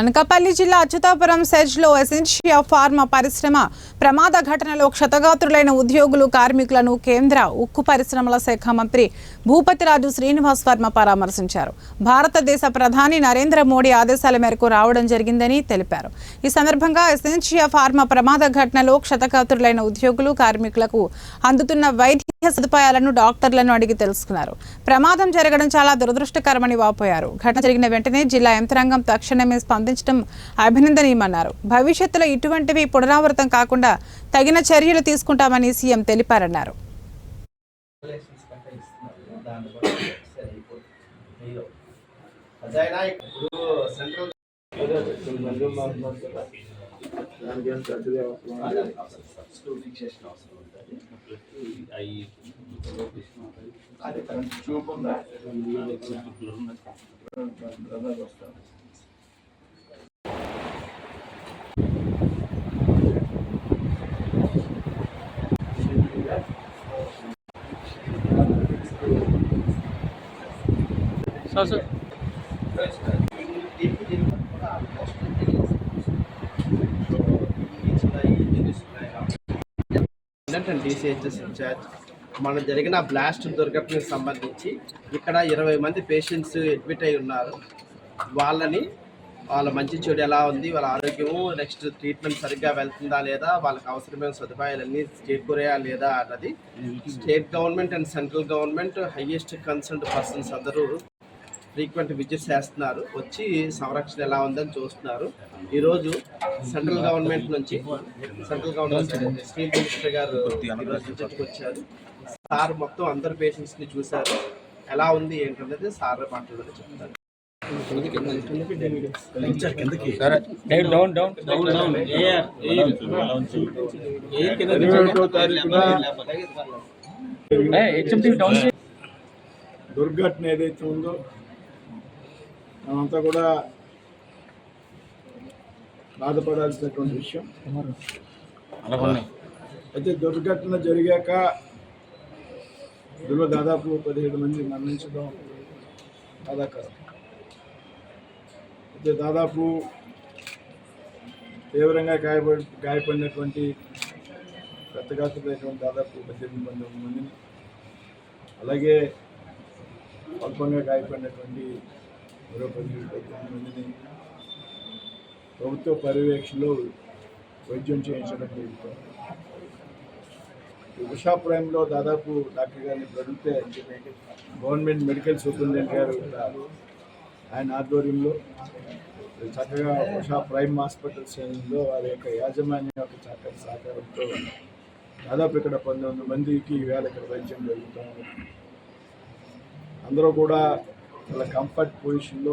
అనకాపల్లి జిల్లా Atchutapuram సెజ్లో Essentia pharma పరిశ్రమ ప్రమాద ఘటనలో క్షతగాత్రులైన ఉద్యోగులు కార్మికులను కేంద్ర ఉక్కు పరిశ్రమల శాఖ మంత్రి భూపతిరాజు శ్రీనివాస్ వర్మ పరామర్శించారు. భారతదేశ ప్రధాని నరేంద్ర మోడీ ఆదేశాల మేరకు రావడం జరిగిందని తెలిపారు. ఈ సందర్భంగా ఎసెన్షియా ఫార్మా ప్రమాద ఘటనలో క్షతగాత్రులైన ఉద్యోగులు కార్మికులకు అందుతున్న వైద్య సదుపాయాలను డాక్టర్లను అడిగి తెలుసుకున్నారు. ప్రమాదం జరగడం చాలా దురదృష్టకరమని వాపోయారు. ఘటన జరిగిన వెంటనే జిల్లా యంత్రాంగం తక్షణమే స్పందించడం అభినందనీయమన్నారు. భవిష్యత్తులో ఇటువంటివి పునరావృతం కాకుండా తగిన చర్యలు తీసుకుంటామని సీఎం తెలిపారన్నారు. మన జరిగిన బ్లాస్ట్ దుర్ఘటనకు సంబంధించి ఇక్కడ 20 మంది పేషెంట్స్ అడ్మిట్ అయి ఉన్నారు. వాళ్ళ మంచి చెడు ఎలా ఉంది, వాళ్ళ ఆరోగ్యము, నెక్స్ట్ ట్రీట్మెంట్ సరిగ్గా వెళ్తుందా లేదా, వాళ్ళకి అవసరమైన సదుపాయాలన్నీ చేకూరాయా లేదా అన్నది state government and central government highest concerned persons అందరూ ఫ్రీక్వెంట్ విజిట్స్ చేస్తున్నారు. వచ్చి సంరక్షణ ఎలా ఉందని చూస్తున్నారు. ఈరోజు సెంట్రల్ గవర్నమెంట్ స్టీల్ మినిస్టర్ గారు విజిట్కి వచ్చారు. సార్ మొత్తం అందరు పేషెంట్స్ని చూశారు. ఎలా ఉంది ఏంటనేది సార్ మాట్లాడారు చెప్తారు. దుర్ఘటన ఏదైతే ఉందో మనంతా కూడా బాధపడాల్సినటువంటి విషయం. అయితే దుర్ఘటన జరిగాక ఇందులో దాదాపు 17 మంది మరణించడం బాధాకరం. అయితే దాదాపు తీవ్రంగా గాయపడినటువంటి క్షతగాత్రులైనటువంటి దాదాపు 18 మందిని, అలాగే స్వల్పంగా గాయపడినటువంటి మరో 18 మందిని ప్రభుత్వ పర్యవేక్షణలో వైద్యం చేయించడం జరుగుతుంది. ఉషా ప్రైమ్లో దాదాపు డాక్టర్ గారిని అడిగితే గవర్నమెంట్ మెడికల్ సూపరింటెండెంట్ గారు ఆయన ఆధ్వర్యంలో చక్కగా ఉషా ప్రైమ్ హాస్పిటల్స్లో వారి యొక్క యాజమాన్యం యొక్క చక్కటి సహకారంతో దాదాపు ఇక్కడ 19 మందికి ఈవేళ ఇక్కడ వైద్యం జరుగుతుంది. అందరూ కూడా చాలా కంఫర్ట్ పొజిషన్లో